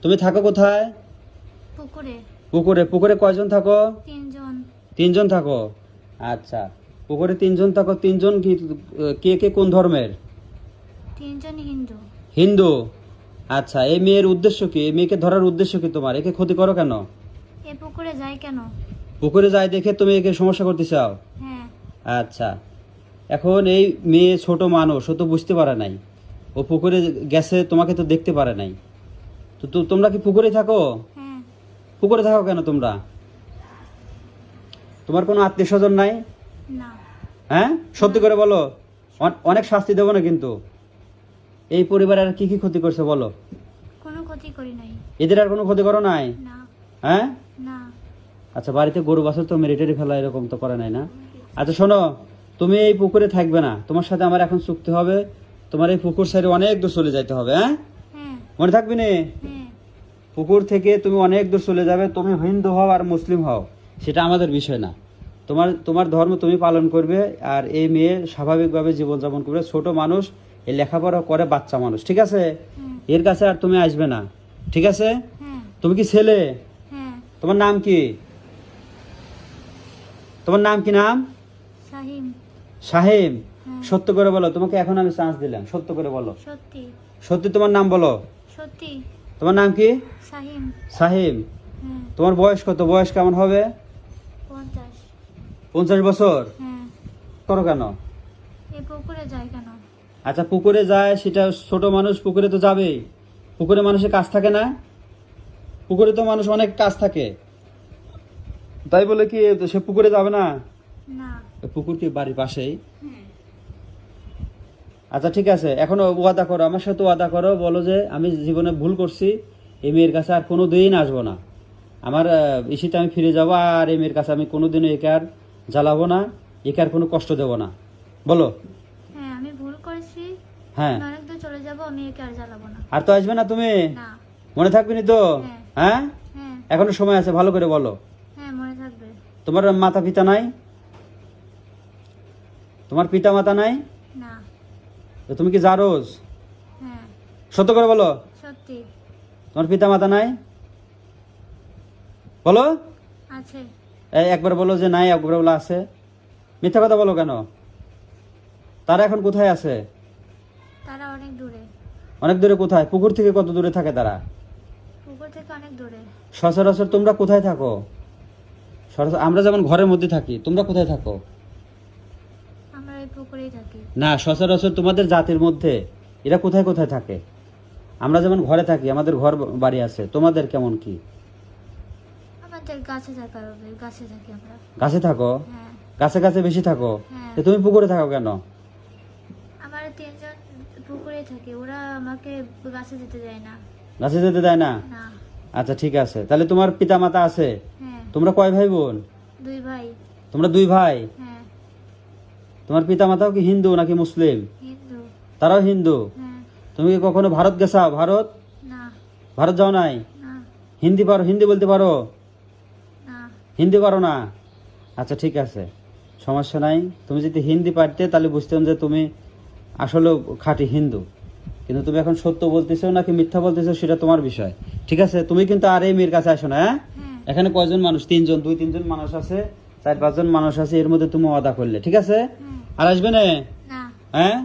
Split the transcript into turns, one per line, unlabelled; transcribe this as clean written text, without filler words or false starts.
তুমি থাকো কোথায়?
পুকুরে।
পুকুরে। পুকুরে কয়জন থাকো?
3 জন।
3 জন থাকো। আচ্ছা, পুকুরে 3 জন থাকো। 3 জন কি কে কে কোন ধর্মের?
3 জন হিন্দু।
হিন্দু। আচ্ছা, এই মেয়ের উদ্দেশ্য কি? এই মেয়েকে ধরার উদ্দেশ্য কি তোমার? একে ক্ষতি করো কেন?
এ পুকুরে যায় কেন?
পুকুরে যায় দেখে তুমি একে সমস্যা করতে চাও?
হ্যাঁ।
আচ্ছা, এখন এই মেয়ে ছোট মানুষ, ও তো বুঝতে পারে নাই, ও পুকুরে গেছে, তোমাকে তো দেখতে পারে নাই। তো তোমরা কি পুকুরে থাকো?
হ্যাঁ।
পুকুরে থাকো কেন তোমরা? তোমার কোনো আত্মীয় স্বজন নাই?
না।
হ্যাঁ, সত্যি করে বলো। অনেক শাস্তি দেবো না কিন্তু। এই পরিবারের কি কি ক্ষতি করছে বলো?
কোনো ক্ষতি করি নাই।
এদের আর কোনো ক্ষতি করো নাই?
না।
হ্যাঁ।
না।
আচ্ছা, বাড়িতে গরু বাছুর তো মেরিটারি ফেলা এরকম তো করে নাই না? আচ্ছা শোনো, তুমি এই পুকুরে থাকবে না, তোমার সাথে আমার এখন চুক্তি হবে, তোমার এই পুকুর সাইডে অনেক দূর চলে যাইতে হবে। হ্যাঁ,
হ্যাঁ।
মনে থাকবি না?
হ্যাঁ।
পুকুর থেকে তুমি অনেক দূর চলে যাবে। তুমি হিন্দু হও আর মুসলিম হও, সেটা আমাদের বিষয় না। তোমার তোমার ধর্ম তুমি পালন করবে, আর এই মেয়ে স্বাভাবিকভাবে জীবনযাপন করবে। ছোট মানুষ, এই লেখাপড়া করে বাচ্চা মানুষ, ঠিক আছে?
হ্যাঁ।
এর কাছে আর তুমি আসবে না, ঠিক আছে?
হ্যাঁ।
তুমি কি ছেলে?
হ্যাঁ।
তোমার নাম কি? তোমার নাম কি? নাম
শাহিম।
শাহিম।
হ্যাঁ।
সত্য করে বলো, তোমাকে এখন আমি চান্স দিলাম, সত্য করে বলো।
সত্যি।
সত্যি তোমার নাম বলো।
সত্যি।
তোমার নাম কি?
শাহিম।
শাহিম।
হ্যাঁ।
তোমার বয়স কত? বয়স কেমন হবে?
50।
50 বছর।
হ্যাঁ।
করো কেন?
এ পুকুরে যায় কেন?
আচ্ছা, পুকুরে যায়, সেটা ছোট মানুষ, পুকুরে তো যাবেই। পুকুরে মানুষের কাজ থাকে না? পুকুরে তো মানুষ অনেক কাজ থাকে, তাই বলে কি সে পুকুরে যাবে না?
না।
পুকুর কি বাড়ির পাশেই? আচ্ছা ঠিক আছে, এখন ওয়াদা করো, আমার সাথে ওয়াদা করো, বলো যে আমি জীবনে ভুল করছি, এই মেয়ের কাছে আর কোনো দিন আসবো না, আমার ইসিতে আমি ফিরে যাবো, আর এই মেয়ের কাছে আমি কোনোদিনও একে আর জ্বালাবো না, একে আর কোনো কষ্ট দেবো না, বলো।
হ্যাঁ, আমি ভুল করেছি।
হ্যাঁ।
আমি অনেক দূর চলে যাব, আমি একে আর জ্বালাবো না।
আর তো আসবে না তুমি?
না।
মনে থাকবে নি তো?
হ্যাঁ।
হ্যাঁ,
হ্যাঁ।
এখনো সময় আছে, ভালো করে বলো।
হ্যাঁ, মনে থাকবে।
তোমার মাতা পিতা নাই? তোমার পিতা মাতা নাই?
না।
তো তুমি কি জারোজ?
হ্যাঁ।
সত্য করে বলো।
সত্যি।
তোমার পিতা মাতা নাই? বলো।
আছে।
এই একবার বলো যে নাই, একবার বলো আছে। মিথ্যা কথা বলো কেন? তারা এখন কোথায় আছে?
তারা অনেক দূরে।
অনেক দূরে কোথায়? পুকুর থেকে কত দূরে থাকে তারা?
পুকুর থেকে অনেক দূরে।
সচরাচর তোমরা কোথায় থাকো? আমরা যেমন ঘরের মধ্যে থাকি, তোমরা কোথায় থাকো?
আমরা এই পুকুরেই থাকি।
না, সচরাচর তোমাদের জাতির মধ্যে এরা কোথায় কোথায় থাকে? আমরা যেমন ঘরে থাকি, আমাদের ঘর বাড়ি আছে, তোমাদের কেমন কি?
আমাদের গাছে থাকা হবে, গাছে থাকি আমরা।
গাছে থাকো?
হ্যাঁ।
গাছে গাছে বেশি থাকো?
হ্যাঁ।
তো তুমি পুকুরে থাকো কেন?
আমার 3 জন পুকুরেই থাকে, ওরা আমাকে গাছে যেতে দেয় না।
গাছে যেতে দেয় না?
না।
আচ্ছা ঠিক আছে, তাহলে তোমার পিতা মাতা আছে?
হ্যাঁ।
তোমরা কয় ভাই বোন?
2 ভাই।
তোমরা 2 ভাই?
হ্যাঁ।
তোমার পিতা মাতাও কি হিন্দু নাকি মুসলিম?
হিন্দু।
তারাও হিন্দু?
হ্যাঁ।
তুমি কি কখনো ভারত গেছাও? ভারত?
না।
ভারত যাও নাই?
না।
হিন্দি পারো? হিন্দি বলতে পারো?
না।
হিন্দি পারো না? আচ্ছা ঠিক আছে, সমস্যা নাই। তুমি যদি হিন্দি পারতে তাহলে বুঝতাম যে তুমি আসলে খাঁটি হিন্দু, কিন্তু তুমি এখন সত্য বলতেছো নাকি মিথ্যা বলতেছো সেটা তোমার বিষয়, ঠিক আছে? তুমি কিন্তু আর এই মেয়ের কাছে আসো না। হ্যাঁ,
হ্যাঁ।
এখানে কয়জন মানুষ? 3 জন, 2-3 জন মানুষ আছে, 4-5 জন মানুষ আছে, এর মধ্যে তুমি ওয়াদা করলে, ঠিক আছে?
হ্যাঁ।
আর আসবে না?
না।
হ্যাঁ।